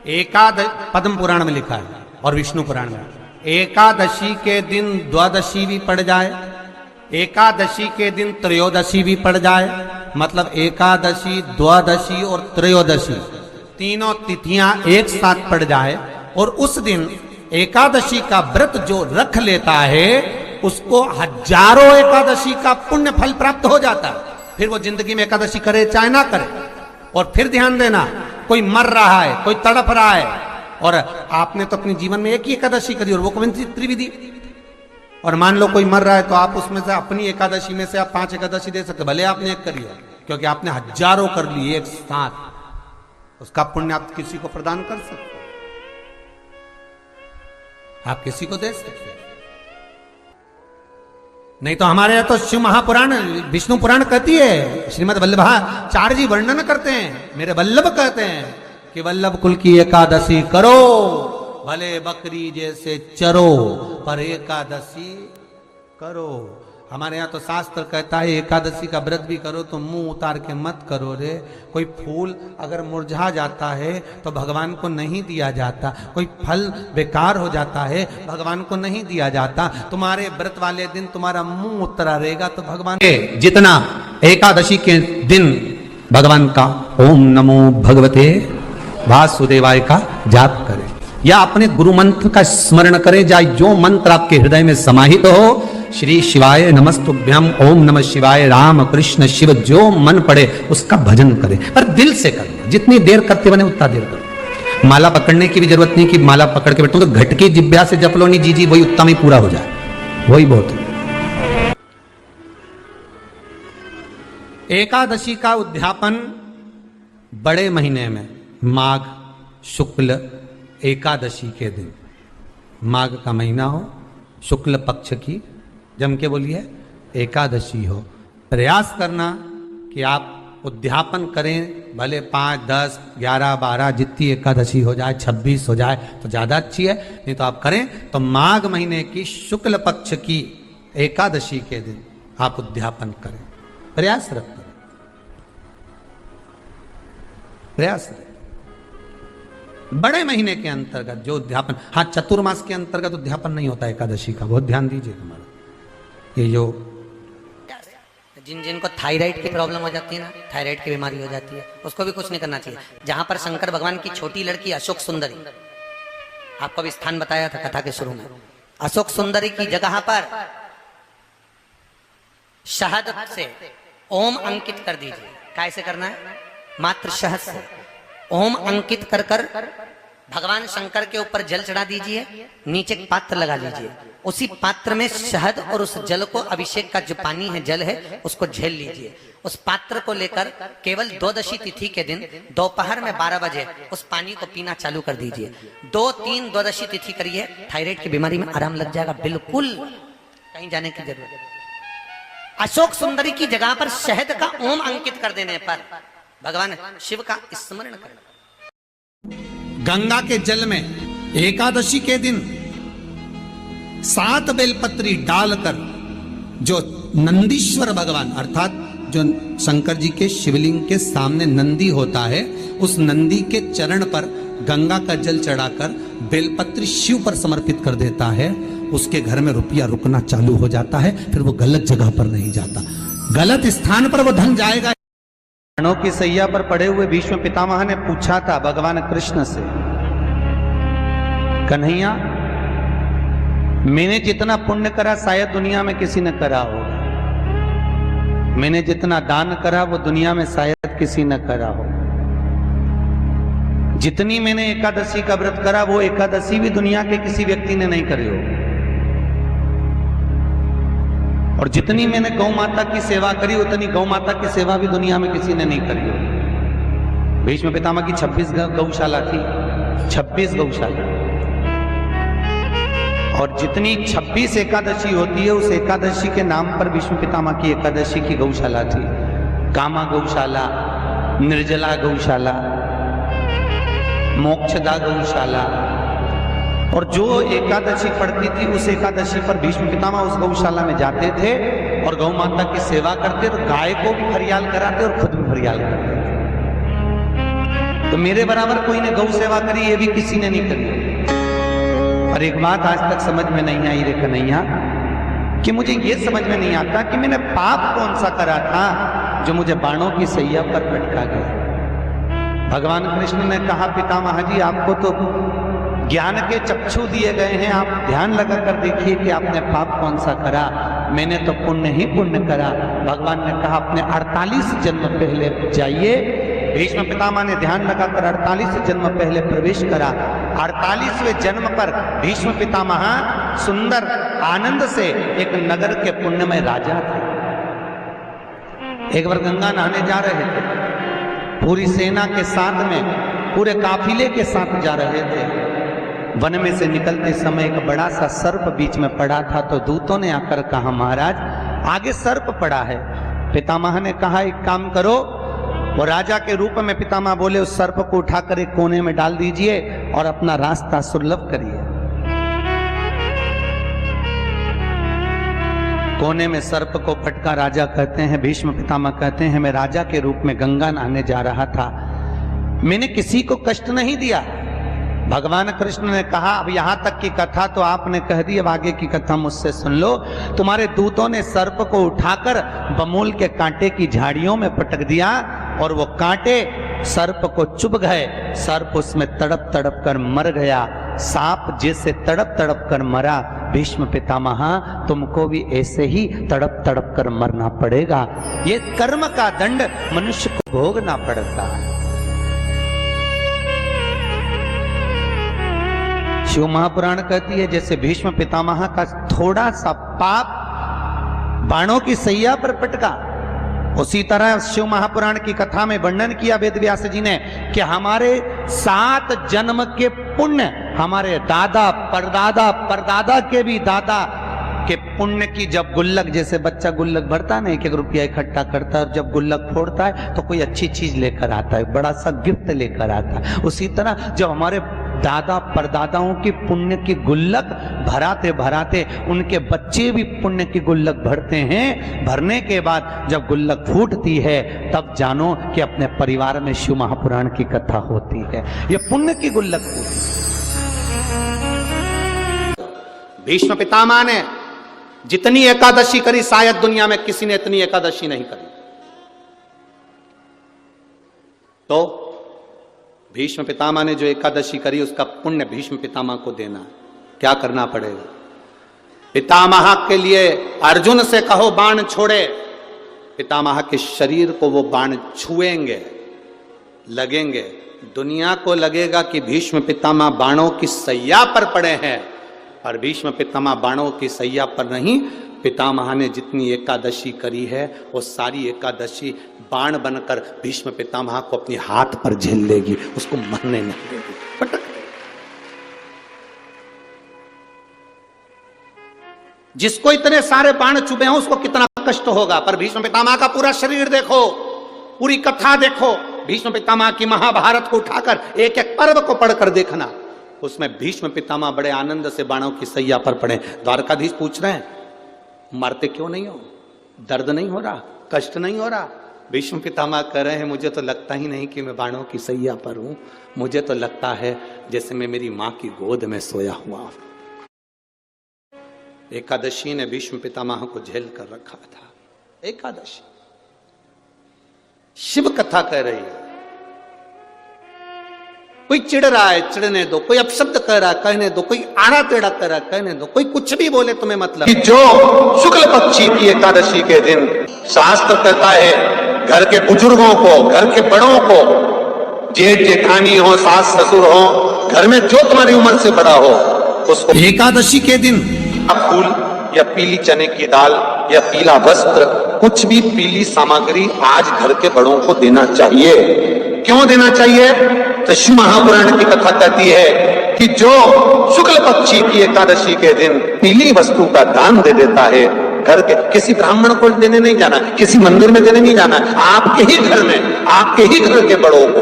पद्म पुराण में लिखा है और विष्णु पुराण में, एकादशी के दिन द्वादशी भी पड़ जाए, एकादशी के दिन त्रयोदशी भी पड़ जाए, मतलब एकादशी, द्वादशी और त्रयोदशी तीनों तिथियां एक साथ पड़ जाए, और उस दिन एकादशी का व्रत जो रख लेता है उसको हजारों एकादशी का पुण्य फल प्राप्त हो जाता है। फिर वो जिंदगी में एकादशी करे चाहे ना करे। और फिर ध्यान देना, कोई मर रहा है, कोई तड़प रहा है, और आपने तो अपने जीवन में एक ही एकादशी करी और वो कौन सी त्रिविधि, और मान लो कोई मर रहा है तो आप उसमें से अपनी एकादशी में से आप 5 एकादशी दे सकते, भले आपने एक करी है, क्योंकि आपने हजारों कर ली एक साथ, उसका पुण्य आप किसी को प्रदान कर सकते, आप किसी को दे सकते। नहीं तो हमारे यहाँ तो शिव महापुराण, विष्णु पुराण कहती है, श्रीमद वल्लभाचार्य जी वर्णन करते हैं, मेरे वल्लभ कहते हैं कि वल्लभ कुल की एकादशी करो, भले बकरी जैसे चरो, पर एकादशी करो। हमारे यहाँ तो शास्त्र कहता है एकादशी का व्रत भी करो तो मुंह उतार के मत करो रे। कोई फूल अगर मुरझा जाता है तो भगवान को नहीं दिया जाता, कोई फल बेकार हो जाता है भगवान को नहीं दिया जाता। तुम्हारे व्रत वाले दिन तुम्हारा मुंह उतरा रहेगा तो भगवान जितना एकादशी के दिन भगवान का ओम नमो भगवते वासुदेवाय का जाप करें, या अपने गुरु मंत्र का स्मरण करें, जाए जो मंत्र आपके हृदय में समाहित हो, श्री शिवाय नमस्तुभ्यम, ओम नमः शिवाय, राम कृष्ण शिव, जो मन पड़े उसका भजन करें, पर दिल से करें। जितनी देर करते बने उतना देर करो। माला पकड़ने की भी जरूरत नहीं कि माला पकड़ के बैठो, तो घटकी जिब्या से जप लो नहीं जी वही उत्तम ही पूरा हो जाए, वही बहुत है। एकादशी का उद्यापन बड़े महीने में माघ शुक्ल एकादशी के दिन, माघ का महीना हो, शुक्ल पक्ष की, जम के बोलिए, एकादशी हो, प्रयास करना कि आप उद्यापन करें, भले 5, 10, 11, 12 जितनी एकादशी हो जाए, 26 हो जाए तो ज़्यादा अच्छी है, नहीं तो आप करें तो माघ महीने की शुक्ल पक्ष की एकादशी के दिन आप उद्यापन करें, प्रयास रखें, प्रयास रखें। बड़े महीने के अंतर्गत जो उद्यापन, हाँ चतुर्मास के अंतर्गत उद्यापन नहीं होता एकादशी का, बहुत ध्यान दीजिए। हमारा ये जो जिनको थायराइड की प्रॉब्लम हो जाती है ना, थायराइड की बीमारी हो जाती है, उसको भी कुछ नहीं करना चाहिए। जहां पर शंकर भगवान की छोटी लड़की अशोक सुंदरी, आपको भी स्थान बताया था कथा के शुरू में, अशोक सुंदरी की जगह पर शहद से ओम अंकित कर दीजिए। कैसे करना है? मात्र शहद से ओम अंकित कर कर भगवान शंकर के ऊपर जल चढ़ा दीजिए, नीचे पात्र लगा लीजिए, उसी पात्र में शहद और उस जल को, अभिषेक का जो पानी है, जल है, उसको झेल लीजिए। उस पात्र को लेकर केवल द्वादशी तिथि के दिन दोपहर में 12 बजे उस पानी को पीना चालू कर दीजिए। 2-3 द्वादशी तिथि करिए, थायराइड की बीमारी में आराम लग जाएगा, बिल्कुल कहीं जाने की जरूरत नहीं। अशोक सुंदरी की जगह पर शहद का ओम अंकित कर देने पर भगवान शिव का स्मरण करना। गंगा के जल में एकादशी के दिन 7 बेलपत्री डालकर, जो नंदीश्वर भगवान अर्थात जो शंकर जी के शिवलिंग के सामने नंदी होता है, उस नंदी के चरण पर गंगा का जल चढ़ाकर बेलपत्री शिव पर समर्पित कर देता है, उसके घर में रुपया रुकना चालू हो जाता है, फिर वो गलत जगह पर नहीं जाता, गलत स्थान पर वो धन जाएगा। प्राणों की सैया पर पड़े हुए भीष्म पितामह ने पूछा था भगवान कृष्ण से, कन्हैया मैंने जितना पुण्य करा शायद दुनिया में किसी ने करा होगा, मैंने जितना दान करा वो दुनिया में शायद किसी ने करा हो, जितनी मैंने एकादशी का व्रत करा वो एकादशी भी दुनिया के किसी व्यक्ति ने नहीं करी हो, और जितनी मैंने गौ माता की सेवा करी उतनी गौ माता की सेवा भी दुनिया में किसी ने नहीं करी हो। भीष्म पितामह की 26 गौशाला थी, 26 गौशाला, और जितनी 26 एकादशी होती है उस एकादशी के नाम पर भीष्म पितामह की एकादशी की गौशाला थी। कामा गौशाला, निर्जला गौशाला, मोक्षदा गौशाला, और जो एकादशी पड़ती थी उस एकादशी पर भीष्म पितामह उस गौशाला में जाते थे और गौ माता की सेवा करते, तो गाय को भी फरियाल कराते और खुद भी फरियाल करते। तो मेरे बराबर कोई ने गौ सेवा करी, ये भी किसी ने नहीं करी। और एक बात आज तक समझ में नहीं आई रे कन्हैया, कि मुझे ये समझ में नहीं आता कि मैंने पाप कौन सा करा था जो मुझे बाणों की सैया पर पटका गया। भगवान कृष्ण ने कहा, पितामह जी आपको तो ज्ञान के चक्षु दिए गए हैं, आप ध्यान लगा कर देखिए कि आपने पाप कौन सा करा। मैंने तो पुण्य ही पुण्य करा। भगवान ने कहा, अपने 48 जन्म पहले जाइए। भीष्म पितामह ने ध्यान लगाकर 48 जन्म पहले प्रवेश करा। 48वें जन्म पर भीष्म पितामह सुंदर आनंद से एक नगर के पुण्यमय राजा थे। एक बार गंगा नहाने जा रहे थे, पूरी सेना के साथ में, पूरे काफिले के साथ जा रहे थे। वन में से निकलते समय एक बड़ा सा सर्प बीच में पड़ा था, तो दूतों ने आकर कहा, महाराज आगे सर्प पड़ा है। पितामह ने कहा, एक काम करो, वो राजा के रूप में पितामह बोले, उस सर्प को उठाकर एक कोने में डाल दीजिए और अपना रास्ता सुलभ करिए। कोने में सर्प को फटका राजा कहते हैं, भीष्म पितामह कहते हैं, मैं राजा के रूप में गंगा नहाने जा रहा था, मैंने किसी को कष्ट नहीं दिया। भगवान कृष्ण ने कहा, अब यहां तक की कथा तो आपने कह दी, अब आगे की कथा मुझसे सुन लो। तुम्हारे दूतों ने सर्प को उठाकर बमूल के कांटे की झाड़ियों में पटक दिया और वो कांटे सर्प को चुभ गए। सर्प उसमें तड़प तड़प कर मर गया। सांप जैसे तड़प तड़प कर मरा, भीष्म पितामह तुमको भी ऐसे ही तड़प तड़प कर मरना पड़ेगा। ये कर्म का दंड मनुष्य को भोगना पड़ता है। शिव महापुराण कहती है, जैसे भीष्म पितामह का थोड़ा सा पाप बाणों की सैया पर पटका, उसी तरह शिव महापुराण की कथा में वर्णन किया वेद व्यास जी ने कि हमारे 7 जन्म के पुण्य, हमारे दादा परदादा परदादा के भी दादा के पुण्य की जब गुल्लक, जैसे बच्चा गुल्लक भरता है ना, 1-1 रुपया इकट्ठा करता है, और जब गुल्लक फोड़ता है तो कोई अच्छी चीज लेकर आता है, बड़ा सा गिफ्ट लेकर आता है। उसी तरह जब हमारे दादा परदादाओं की पुण्य की गुल्लक भराते भराते उनके बच्चे भी पुण्य की गुल्लक भरते हैं, भरने के बाद जब गुल्लक फूटती है तब जानो कि अपने परिवार में शिव महापुराण की कथा होती है। ये पुण्य की गुल्लक फूटी। भीष्म पितामह ने जितनी एकादशी करी, शायद दुनिया में किसी ने इतनी एकादशी नहीं करी। तो भीष्म पितामह ने जो एकादशी करी, उसका पुण्य भीष्म पितामह को देना। क्या करना पड़ेगा? पितामह के लिए अर्जुन से कहो बाण छोड़े, पितामह के शरीर को वो बाण छुएंगे, लगेंगे। दुनिया को लगेगा कि भीष्म पितामह बाणों की सैया पर पड़े हैं, और भीष्म पितामह बाणों की सैया पर नहीं। पितामह ने जितनी एकादशी करी है, वो सारी एकादशी बाण बनकर भीष्म पितामह को अपने हाथ पर झेल लेगी, उसको मरने नहीं देगी, पटक देगी। जिसको इतने सारे बाण चुभे हैं उसको कितना कष्ट होगा, पर भीष्म पितामह का पूरा शरीर देखो, पूरी कथा देखो। भीष्म पितामह की महाभारत को उठाकर एक एक पर्व को पढ़कर देखना, उसमें भीष्म पितामह बड़े आनंद से बाणों की सैया पर पड़े। द्वारकाधीश पूछ रहे हैं, मरते क्यों नहीं हो? दर्द नहीं हो रहा? कष्ट नहीं हो रहा? भीष्म पितामह कह रहे हैं, मुझे तो लगता ही नहीं कि मैं बाणों की सैया पर हूं, मुझे तो लगता है जैसे मैं मेरी मां की गोद में सोया हुआ हूं। एकादशी ने भीष्म पितामह को झेल कर रखा था। एकादशी शिव कथा कह रही है। कोई चिढ़ रहा है, चिढ़ने दो। कोई अपशब्द कह रहा है, कहने दो। कोई आड़ा टेढ़ा कह रहा है, कहने दो। कोई कुछ भी बोले, तुम्हें मतलब कि जो शुक्ल पक्षी की एकादशी के दिन शास्त्र कहता है, घर के बुजुर्गों को, घर के बड़ों को, जेठ जेठानी हो, सास ससुर हो, घर में जो तुम्हारी उम्र से बड़ा हो, उसको एकादशी के दिन फूल या पीली चने की दाल या पीला वस्त्र, कुछ भी पीली सामग्री आज घर के बड़ों को देना चाहिए। क्यों देना चाहिए? तो शिव महापुराण की कथा कहती है कि जो शुक्ल पक्षी की एकादशी के दिन पीली वस्तु का दान दे देता है, घर के किसी ब्राह्मण को देने नहीं जाना, किसी मंदिर में देने नहीं जाना, आपके ही घर में, आपके ही घर के बड़ों को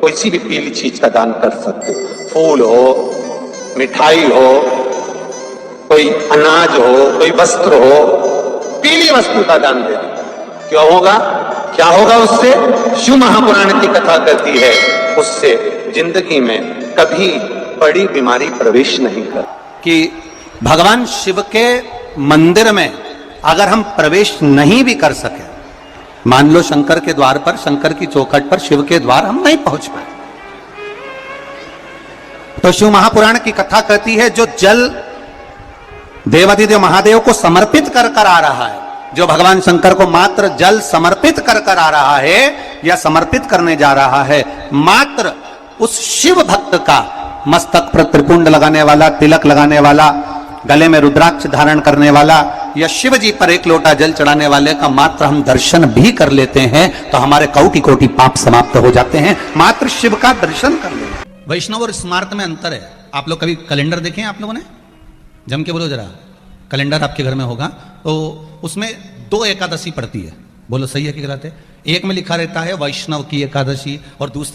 कोई भी पीली चीज का दान कर सकते। फूल हो, मिठाई हो, कोई अनाज हो, कोई वस्त्र हो, पीली वस्तु का दान दे दो। क्यों होगा? क्या होगा उससे? शिव महापुराण की कथा कहती है उससे जिंदगी में कभी बड़ी बीमारी प्रवेश नहीं कर। कि भगवान शिव के मंदिर में अगर हम प्रवेश नहीं भी कर सके, मान लो शंकर के द्वार पर, शंकर की चौखट पर, शिव के द्वार हम नहीं पहुंच पाए, तो शिव महापुराण की कथा कहती है जो जल देवाधिदेव महादेव को समर्पित कर कर आ रहा है, जो भगवान शंकर को मात्र जल समर्पित कर कर आ रहा है या समर्पित करने जा रहा है, मात्र उस शिव भक्त का मस्तक पर त्रिपुंड लगाने वाला, तिलक लगाने वाला, गले में रुद्राक्ष धारण करने वाला या शिव जी पर एक लोटा जल चढ़ाने वाले का मात्र हम दर्शन भी कर लेते हैं तो हमारे कोटि कोटि पाप समाप्त हो जाते हैं। मात्र शिव का दर्शन कर लेते हैं। वैष्णव और स्मार्त में अंतर है। आप लोग कभी कैलेंडर देखे हैं आप लोगों ने? जम के बोलो जरा। कैलेंडर आपके घर में होगा तो उसमें 2 एकादशी पड़ती है। बोलो सही है कि गलत है? एक में लिखा रहता है वैष्णव की एकादशी और दूसरी